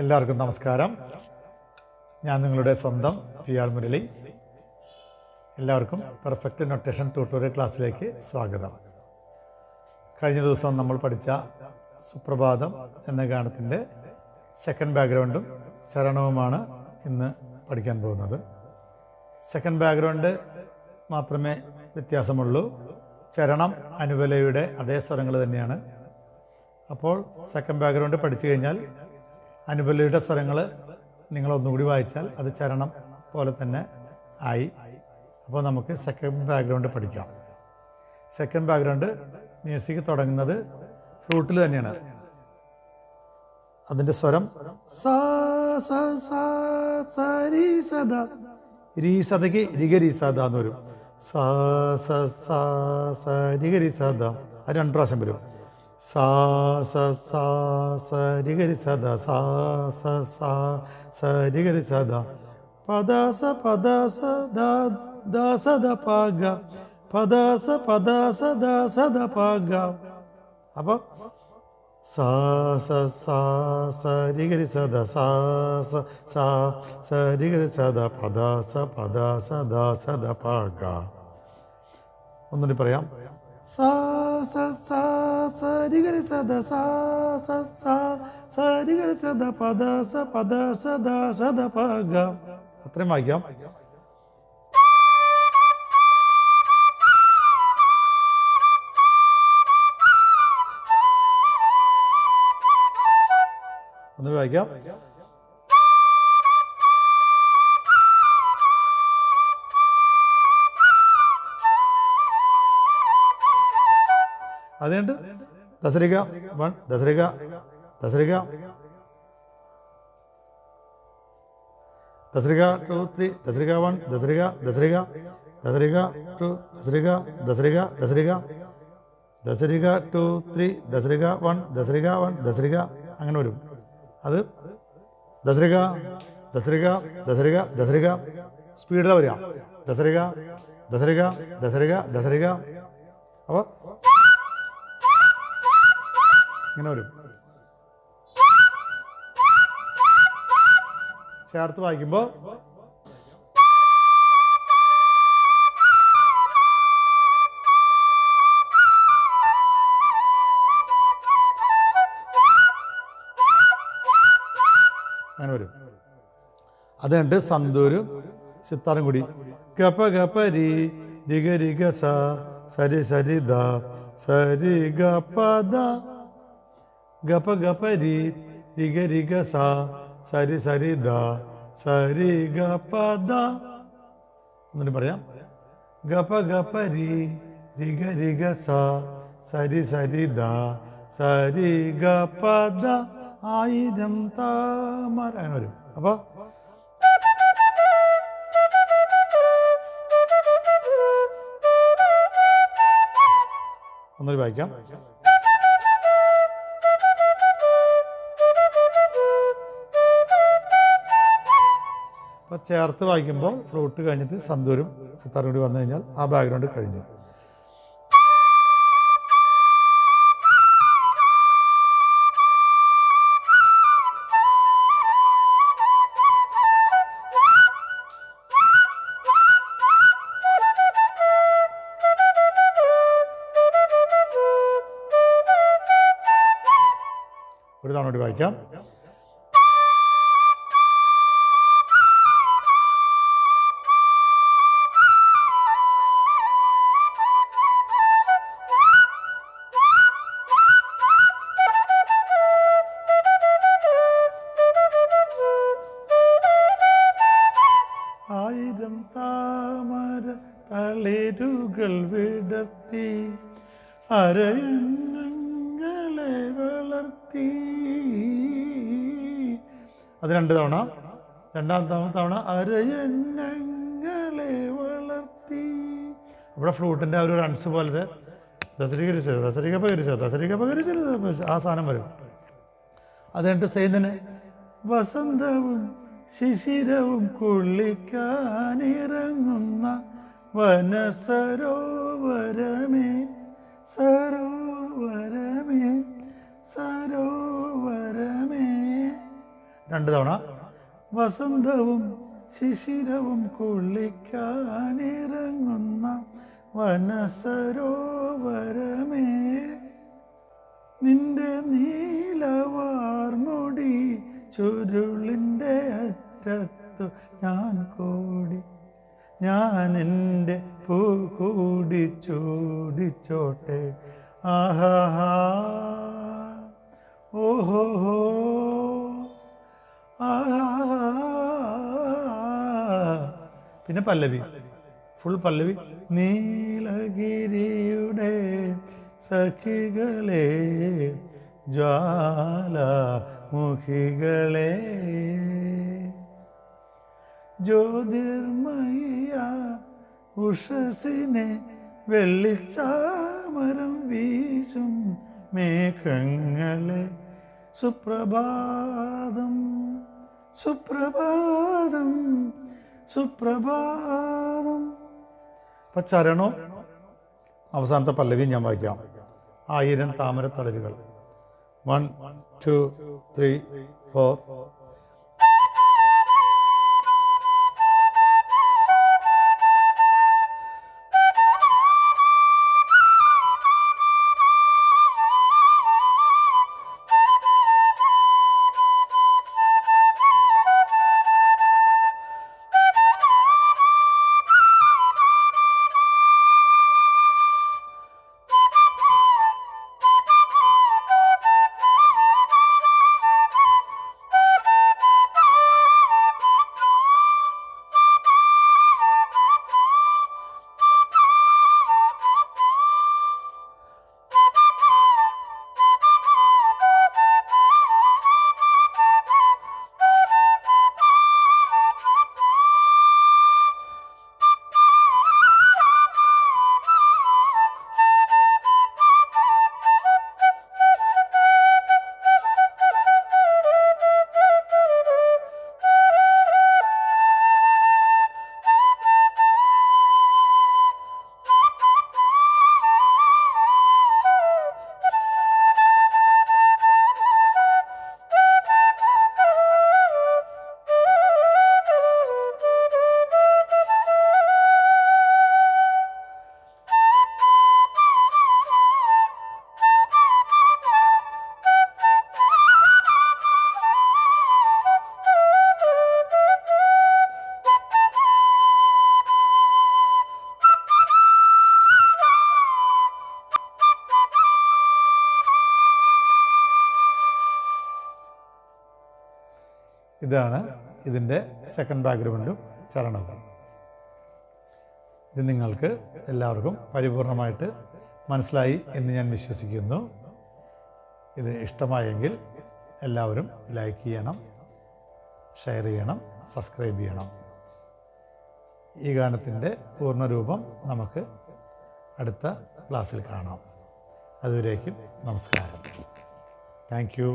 എല്ലാവർക്കും നമസ്കാരം. ഞാൻ നിങ്ങളുടെ സ്വന്തം PR മുരളി. എല്ലാവർക്കും പെർഫെക്റ്റ് നൊട്ടേഷൻ ട്യൂട്ടോറിയൽ ക്ലാസ്സിലേക്ക് സ്വാഗതം. കഴിഞ്ഞ ദിവസം നമ്മൾ പഠിച്ച സുപ്രഭാതം എന്ന ഗാനത്തിൻ്റെ സെക്കൻഡ് ബാക്ക്ഗ്രൗണ്ടും ചരണവുമാണ് ഇന്ന് പഠിക്കാൻ പോകുന്നത്. സെക്കൻഡ് ബാക്ക്ഗ്രൗണ്ട് മാത്രമേ വ്യത്യാസമുള്ളൂ. ചരണം അനുപലയുടെ അതേ സ്വരങ്ങൾ തന്നെയാണ്. അപ്പോൾ സെക്കൻഡ് ബാക്ക്ഗ്രൗണ്ട് പഠിച്ചു കഴിഞ്ഞാൽ അനുപലയുടെ സ്വരങ്ങൾ നിങ്ങളൊന്നുകൂടി വായിച്ചാൽ അത് ചരണം പോലെ തന്നെ ആയി. അപ്പോൾ നമുക്ക് സെക്കൻഡ് ബാക്ക്ഗ്രൗണ്ട് പഠിക്കാം. സെക്കൻഡ് ബാക്ക്ഗ്രൗണ്ട് മ്യൂസിക് തുടങ്ങുന്നത് ഫ്ലൂട്ടിൽ തന്നെയാണ്. അതിൻ്റെ സ്വരം സാ സ സാ സ രി സദ, രീ സദയ്ക്ക് രിഗരി സദ എന്ന് വരും. സാ സ സാ സ രിഗരി സദ, അത് 2 പ്രാവശ്യം വരും. സാ സ സാ സ രിഗരി സദ, സാ സ സാ സ രിഗരി സദ, പദ സ ദ ദ സ ദ പ ഗ, പദ സ ദ സ ദ പ ഗ. അപ്പോൾ സാ സ സാ സ രിഗരി സദ, സാ സ സാ സ രിഗരി സദ, പദ സ ദ സ ദ പ ഗ. ഒന്നുകൂടി പറയാം. സാ സ സാ സ രിഗരി സദ, സാ സ സാ സ രിഗരി സദ, പദ സ ദ സ ദ പ ഗ. അത്രയും വായിക്കാം. ഒന്നുകൂടി വായിക്കാം. അതുകൊണ്ട് ദസരിക 1, ദസരിക 2 3, ദസരിക 1, ദസരിക 2, ദസരിക 2 3, ദസരിക 1, ദസരിക അങ്ങനെ വരും. അത് ദസരിക സ്പീഡിലാണ് വരിക. ദസരിക. അപ്പോൾ ഇങ്ങനെ വരും. ചേർത്ത് വായിക്കുമ്പോൾ അങ്ങനെ വരും. അത് കണ്ട് സന്തൂരും സിത്താറും കൂടി ഗപ ഗപ രി രിഗ രിഗ സ സരി സരി ദ സരി ഗ പ ദ, ഗപ ഗപ രി രിഗ രിഗ സ സരി സരി ദ സരി ഗ പ ദ. ഒന്നിനും പറയാം. ഗപ ഗപ രി രിഗ രിഗ സ സരി സരി ദ സരി ഗ പ ദ, 1000 താമര അങ്ങനെ വരും. അപ്പോൾ ഒന്നുകൂടി വായിക്കാം. അപ്പോൾ ചേർത്ത് വായിക്കുമ്പോൾ ഫ്ലൂട്ട് കഴിഞ്ഞിട്ട് സന്തൂരും സിത്താറും കൂടി വന്നു കഴിഞ്ഞാൽ ആ ബാക്ക്ഗ്രൗണ്ട് കഴിഞ്ഞു. ഒരു തവണ കൂടി വായിക്കാം. ആയിരം താമര തളിരുകൾ വിടർത്തി അരയന്നങ്ങളെ വളർത്തി. അത് 2 തവണ. രണ്ടാമത്തെ തവണ അരയന്നങ്ങളെ വളർത്തി. അവിടെ ഫ്ലൂട്ടിൻ്റെ ഒരു റൺസ് പോലത്തെ ദസരിക ആ സാധനം വരും. അത് കഴിഞ്ഞിട്ട് സെയ്തിന് വസന്തവും ശിശിരവും കുളിക്കാനിറങ്ങുന്ന വനസരോവരമേ സരോവരമേ സരോവരമേ. 2 തവണ. വസന്തവും ശിശിരവും കുളിക്കാനിറങ്ങുന്ന വനസരോവരമേ, നിന്റെ നീലവാർമുടി ചുരുളിൻ്റെ അറ്റത്തു ഞാൻ എൻ്റെ പൂ കൂടി ചൂടിച്ചോട്ടെ. ആഹാ ഓഹോ ആഹാ. പിന്നെ പല്ലവി, ഫുൾ പല്ലവി. നീലഗിരിയുടെ സഖികളെ ജ്വാലാമുഖികളെ, ജ്യോതിർമയ ഉഷസിനെ വെള്ളിച്ചാമരം വീശും മേഘങ്ങളെ, സുപ്രഭാതം സുപ്രഭാതം സുപ്രഭാതം. അപ്പം ചരണവും അവസാനത്തെ പല്ലവിയും ഞാൻ വായിക്കാം. 1000 താമരത്തളിരുകൾ. 1 2 3 4. ഇതാണ് ഇതിൻ്റെ സെക്കൻഡ് ബാക്ക്ഗ്രൗണ്ടും ചരണവും. ഇത് നിങ്ങൾക്ക് എല്ലാവർക്കും പരിപൂർണമായിട്ട് മനസ്സിലായി എന്ന് ഞാൻ വിശ്വസിക്കുന്നു. ഇത് ഇഷ്ടമായെങ്കിൽ എല്ലാവരും ലൈക്ക് ചെയ്യണം, ഷെയർ ചെയ്യണം, സബ്സ്ക്രൈബ് ചെയ്യണം. ഈ ഗാനത്തിൻ്റെ പൂർണ്ണരൂപം നമുക്ക് അടുത്ത ക്ലാസ്സിൽ കാണാം. അതുവരേക്കും നമസ്കാരം. Thank you.